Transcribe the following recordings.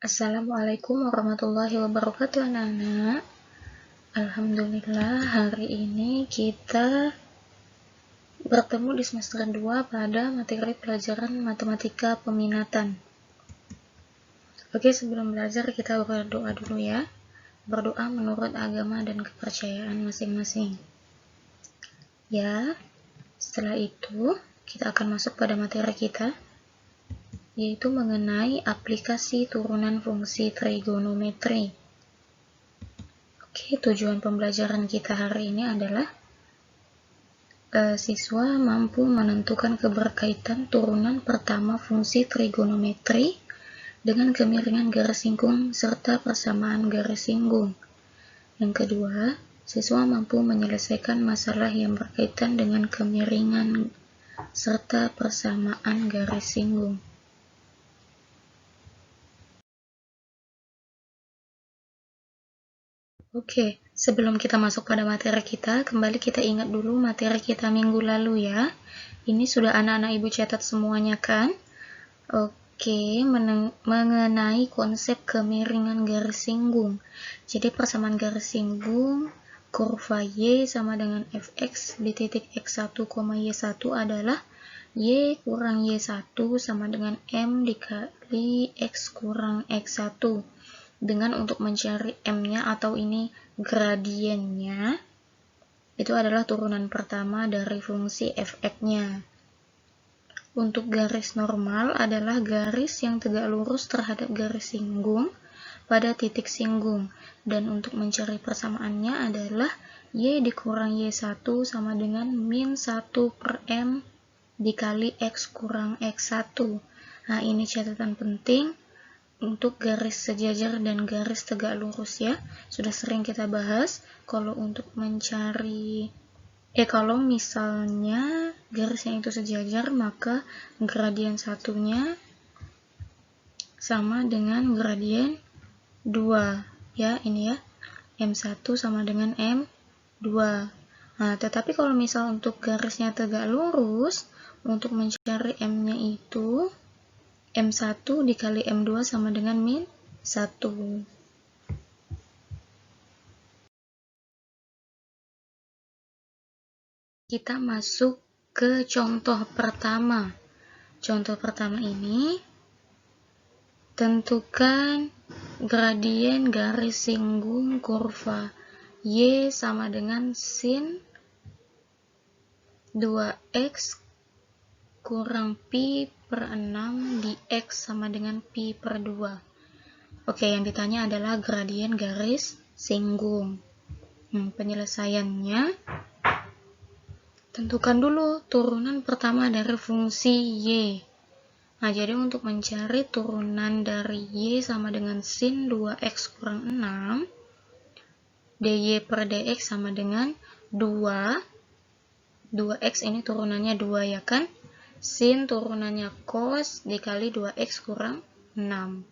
Assalamualaikum warahmatullahi wabarakatuh anak-anak. Alhamdulillah hari ini kita bertemu di semester 2 pada materi pelajaran matematika peminatan. Oke, sebelum belajar kita berdoa dulu ya. Berdoa menurut agama dan kepercayaan masing-masing. Ya, setelah itu kita akan masuk pada materi kita, yaitu mengenai aplikasi turunan fungsi trigonometri. Oke, tujuan pembelajaran kita hari ini adalah siswa mampu menentukan keberkaitan turunan pertama fungsi trigonometri dengan kemiringan garis singgung serta persamaan garis singgung. Yang kedua, siswa mampu menyelesaikan masalah yang berkaitan dengan kemiringan serta persamaan garis singgung. Oke, sebelum kita masuk pada materi kita, kembali kita ingat dulu materi kita minggu lalu ya. Ini sudah anak-anak ibu catat semuanya kan? Oke, mengenai konsep kemiringan garis singgung. Jadi persamaan garis singgung, kurva Y sama dengan fx di titik x1, y1 adalah Y kurang Y1 sama dengan M dikali X kurang X1. Dengan untuk mencari M-nya atau ini gradiennya, itu adalah turunan pertama dari fungsi fx-nya. Untuk garis normal adalah garis yang tegak lurus terhadap garis singgung pada titik singgung. Dan untuk mencari persamaannya adalah Y dikurang Y1 sama dengan min 1 per M dikali X kurang X1. Nah, ini catatan penting untuk garis sejajar dan garis tegak lurus ya. Sudah sering kita bahas kalau untuk mencari kalau misalnya garisnya itu sejajar, maka gradien satunya sama dengan gradien 2 ya, ini ya, M1 sama dengan M2. Nah, tetapi kalau misal untuk garisnya tegak lurus, untuk mencari M-nya itu M1 dikali M2 sama dengan min 1. Kita masuk ke contoh pertama. Contoh pertama ini, tentukan gradien garis singgung kurva Y sama dengan sin 2X kurang pi per 6 di X sama dengan pi per 2. Oke, yang ditanya adalah gradien garis singgung. Penyelesaiannya, tentukan dulu turunan pertama dari fungsi Y. Nah, jadi untuk mencari turunan dari Y sama dengan sin 2X kurang 6, dy per dx sama dengan 2X ini turunannya 2 ya kan? Sin turunannya cos dikali 2X kurang 6.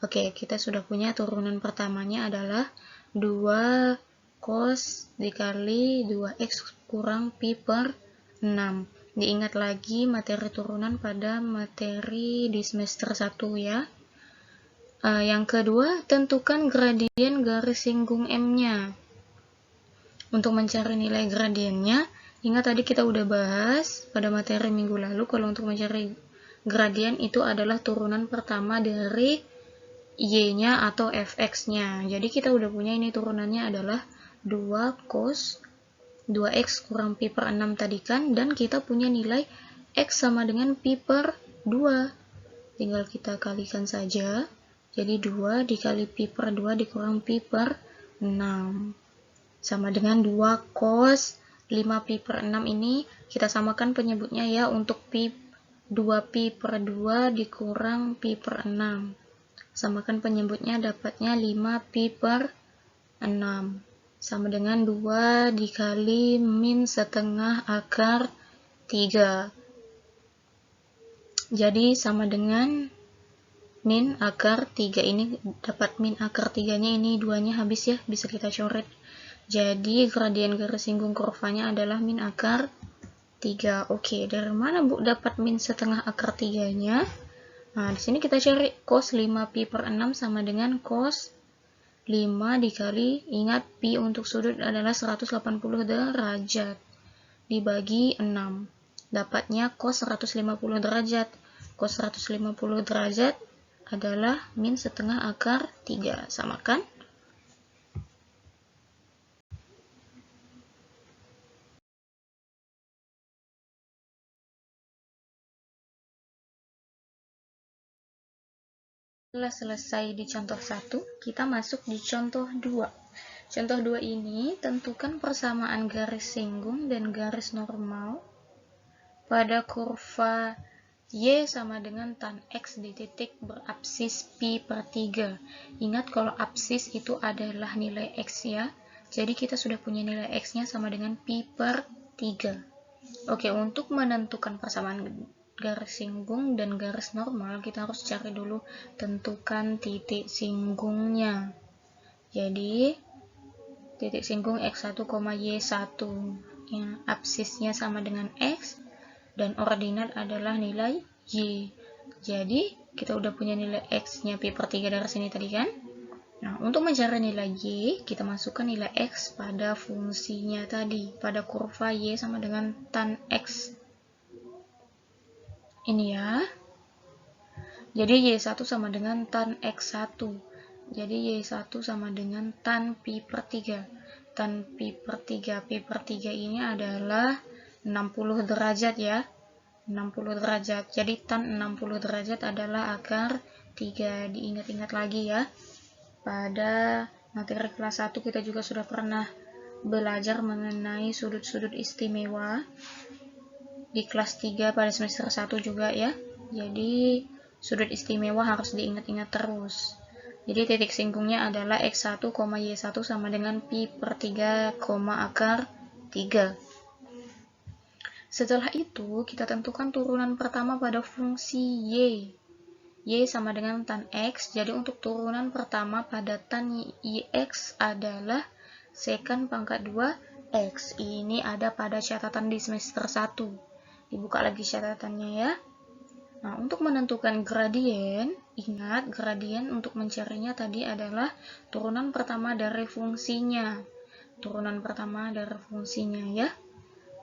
Oke, kita sudah punya turunan pertamanya adalah 2 cos dikali 2X kurang pi per 6. Diingat lagi materi turunan pada materi di semester 1 ya. Yang kedua, tentukan gradien garis singgung M-nya. Untuk mencari nilai gradiennya, ingat tadi kita udah bahas pada materi minggu lalu kalau untuk mencari gradien itu adalah turunan pertama dari Y-nya atau fx-nya. Jadi kita udah punya ini turunannya adalah 2 cos 2x kurang pi per 6 tadi kan, dan kita punya nilai x sama dengan pi per 2. Tinggal kita kalikan saja. Jadi 2 dikali pi per 2 dikurang pi per 6. Sama dengan 2 cos 5 pi per 6 ini kita samakan penyebutnya ya untuk pi 2 pi per 2 dikurang pi per 6. Samakan penyebutnya, dapatnya 5 pi per 6. Sama dengan 2 dikali min setengah akar 3. Jadi sama dengan min akar 3. Ini dapat min akar 3-nya, ini 2-nya habis ya, bisa kita coret. Jadi gradien garis singgung kurvanya adalah min akar 3. Oke, dari mana Bu dapat min setengah akar 3-nya? Nah, di sini kita cari cos 5pi per 6 sama dengan cos 5 dikali, ingat pi untuk sudut adalah 180 derajat, dibagi 6. Dapatnya cos 150 derajat. Cos 150 derajat adalah min setengah akar 3. Samakan. Setelah selesai di contoh 1, kita masuk di contoh 2. Contoh 2 ini, tentukan persamaan garis singgung dan garis normal pada kurva Y sama dengan tan X di titik berabsis pi per 3. Ingat kalau absis itu adalah nilai X ya. Jadi kita sudah punya nilai X-nya sama dengan pi per 3. Oke, untuk menentukan persamaan garis singgung dan garis normal, kita harus cari dulu tentukan titik singgungnya. Jadi, titik singgung X1, Y1. Ya, absisnya sama dengan X, dan ordinat adalah nilai Y. Jadi, kita udah punya nilai X-nya pi per 3 dari sini tadi kan? Nah, untuk mencari nilai Y, kita masukkan nilai X pada fungsinya tadi, pada kurva Y sama dengan tan X. Ini ya. Jadi Y1 sama dengan tan X1. Jadi Y1 sama dengan tan pi per 3. Tan pi per 3. Pi per 3 ini adalah 60 derajat ya. 60 derajat. Jadi tan 60 derajat adalah akar 3. Diingat-ingat lagi ya. Pada materi kelas 1 kita juga sudah pernah belajar mengenai sudut-sudut istimewa di kelas 3 pada semester 1 juga ya. Jadi sudut istimewa harus diingat-ingat terus. Jadi titik singgungnya adalah X1, Y1 sama dengan pi per 3, akar 3. Setelah itu kita tentukan turunan pertama pada fungsi Y. Y sama dengan tan X. Jadi untuk turunan pertama pada tan X adalah secant pangkat 2 X. Ini ada pada catatan di semester 1. Dibuka lagi catatannya ya. Nah, untuk menentukan gradien, ingat gradien untuk mencarinya tadi adalah turunan pertama dari fungsinya. Turunan pertama dari fungsinya ya.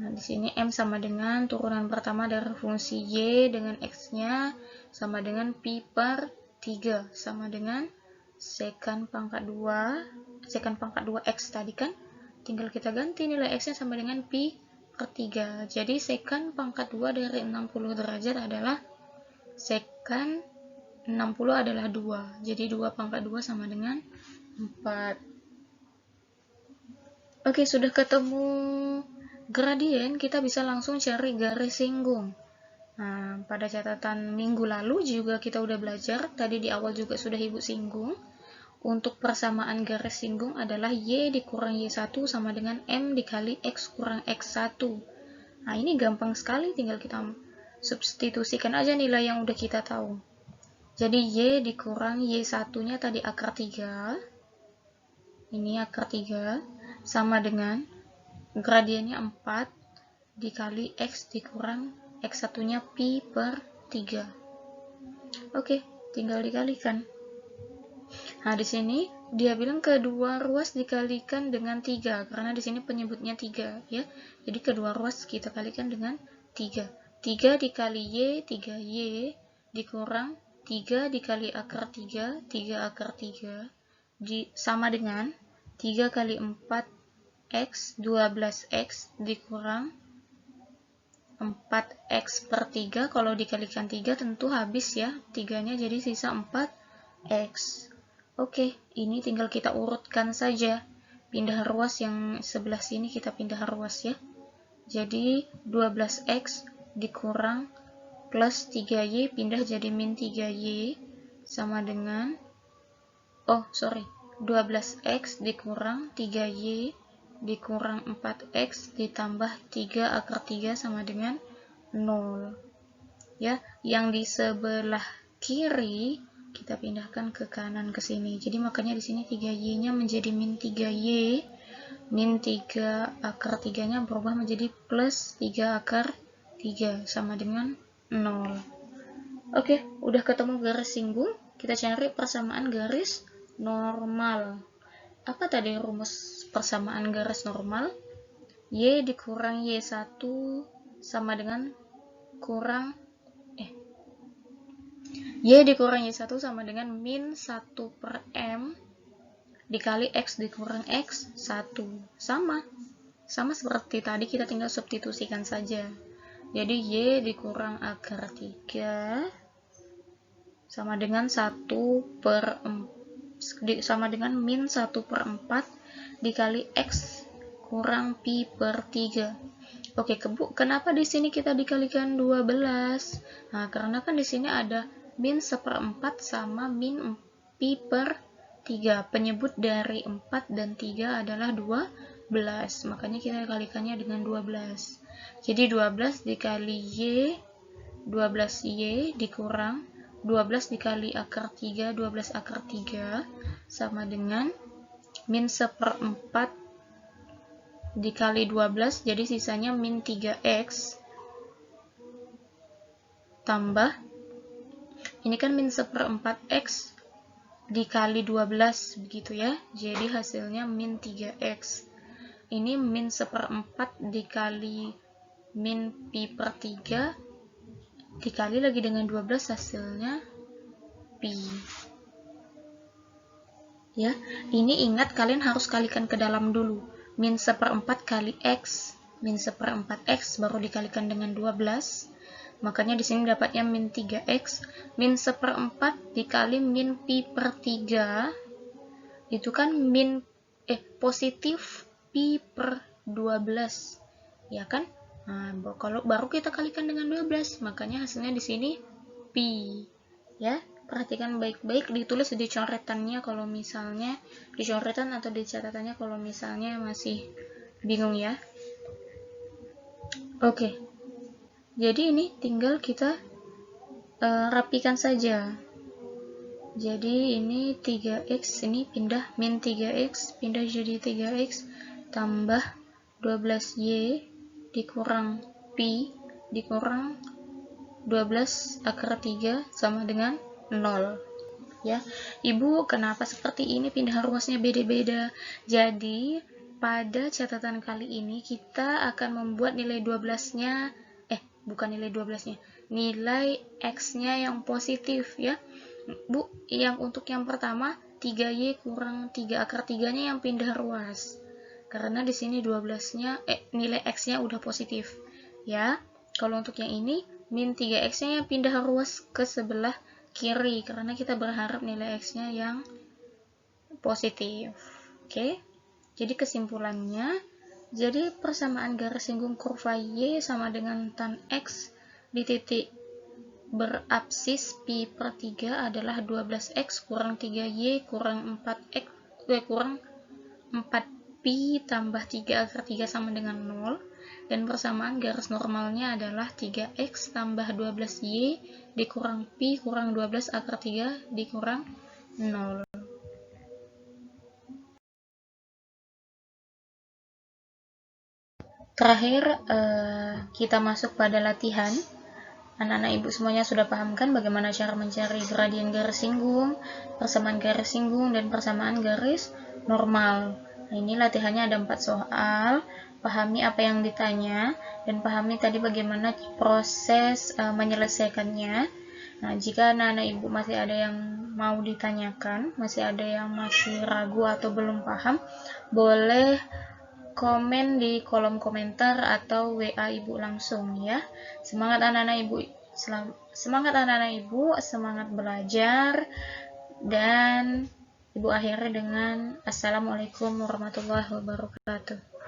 Nah, di sini M sama dengan turunan pertama dari fungsi Y dengan X-nya sama dengan pi per 3 sama dengan secant pangkat 2 X tadi kan. Tinggal kita ganti nilai X-nya sama dengan pi per 3. Jadi secant pangkat 2 dari 60 derajat adalah secant 60 adalah 2. Jadi 2 pangkat 2 sama dengan 4. Oke, sudah ketemu gradien, kita bisa langsung cari garis singgung. Nah, pada catatan minggu lalu juga kita udah belajar, tadi di awal juga sudah Ibu singgung. Untuk persamaan garis singgung adalah Y dikurang Y1 sama dengan M dikali X kurang X1. Nah, ini gampang sekali, tinggal kita substitusikan aja nilai yang udah kita tahu. Jadi Y dikurang Y1-nya tadi akar 3. Ini akar 3 sama dengan gradiennya 4 dikali X dikurang X1-nya pi per 3. Oke, tinggal dikalikan. Nah, di sini dia bilang kedua ruas dikalikan dengan 3 karena di sini penyebutnya 3 ya. Jadi kedua ruas kita kalikan dengan 3. 3 dikali Y, 3Y dikurang 3 dikali akar 3, 3 akar 3 sama dengan 3 kali 4X, 12X dikurang 4X per 3. Kalau dikalikan 3 tentu habis ya, 3-nya jadi sisa 4X. Oke, ini tinggal kita urutkan saja. Pindah ruas yang sebelah sini kita pindah ruas ya. Jadi 12X dikurang plus 3Y pindah jadi min 3Y sama dengan 12X dikurang 3Y dikurang 4X ditambah 3 akar 3 sama dengan 0. Ya, yang di sebelah kiri kita pindahkan ke kanan ke sini. Jadi makanya di sini 3Y-nya menjadi min 3Y. Min 3 akar 3-nya berubah menjadi plus 3 akar 3 sama dengan 0. Oke, udah ketemu garis singgung, kita cari persamaan garis normal. Apa tadi rumus persamaan garis normal? Y dikurang Y1 sama dengan Y dikurang Y1 sama dengan min 1 per M dikali X dikurang X1. Sama seperti tadi, kita tinggal substitusikan saja. Jadi Y dikurang akar 3 sama dengan 1 per 4, sama dengan min 1 per 4 dikali X kurang pi per 3. Oke, kenapa di sini kita dikalikan 12? Nah, karena kan di sini ada min 1/4 sama min pi per 3. Penyebut dari 4 dan 3 adalah 12. Makanya kita kalikannya dengan 12. Jadi 12 dikali Y, 12Y dikurang 12 dikali akar 3, 12 akar 3 sama dengan min 1/4 dikali 12, jadi sisanya min 3X tambah, ini kan min 1/4X dikali 12 begitu ya, jadi hasilnya min 3X. Ini min 1/4 dikali min pi per 3 dikali lagi dengan 12, hasilnya pi. Ya, ini ingat kalian harus kalikan ke dalam dulu. Min 1/4 kali X, min 1/4 X baru dikalikan dengan 12. Makanya di sini dapatnya min 3X. Min 1/4 dikali min pi per 3 itu kan positif pi per 12. Ya kan? Nah, kalau baru kita kalikan dengan 12, makanya hasilnya di sini pi. Ya, perhatikan baik-baik, ditulis di coretannya kalau misalnya di coretan atau di catatannya kalau misalnya masih bingung ya. Oke. Jadi ini tinggal kita rapikan saja. Jadi ini 3X, ini pindah min 3X, pindah jadi 3X tambah 12Y dikurang pi dikurang 12 akar 3 sama dengan 0. Ya, Ibu, kenapa seperti ini pindah ruasnya beda-beda? Jadi, pada catatan kali ini kita akan membuat nilai 12-nya, bukan nilai 12-nya, nilai X-nya yang positif ya. Bu, yang untuk yang pertama 3Y kurang 3 akar 3-nya yang pindah ruas. Karena di sini 12-nya nilai X-nya udah positif. Ya. Kalau untuk yang ini min 3X-nya yang pindah ruas ke sebelah kiri karena kita berharap nilai X-nya yang positif. Oke. Jadi kesimpulannya, jadi persamaan garis singgung kurva Y sama dengan tan X di titik berabsis pi per 3 adalah 12X kurang 3Y kurang 4X kurang 4 pi tambah 3 akar 3 sama dengan 0, dan persamaan garis normalnya adalah 3X tambah 12Y dikurang pi kurang 12 akar 3 dikurang 0. Terakhir, kita masuk pada latihan. Anak-anak Ibu semuanya sudah paham kan bagaimana cara mencari gradien garis singgung, persamaan garis singgung, dan persamaan garis normal. Nah, ini latihannya ada 4 soal. Pahami apa yang ditanya, dan pahami tadi bagaimana proses menyelesaikannya. Nah, jika anak-anak Ibu masih ada yang mau ditanyakan, masih ada yang masih ragu atau belum paham, boleh komen di kolom komentar atau WA Ibu langsung ya. Semangat anak-anak Ibu, semangat belajar, dan Ibu akhiri dengan Assalamualaikum warahmatullahi wabarakatuh.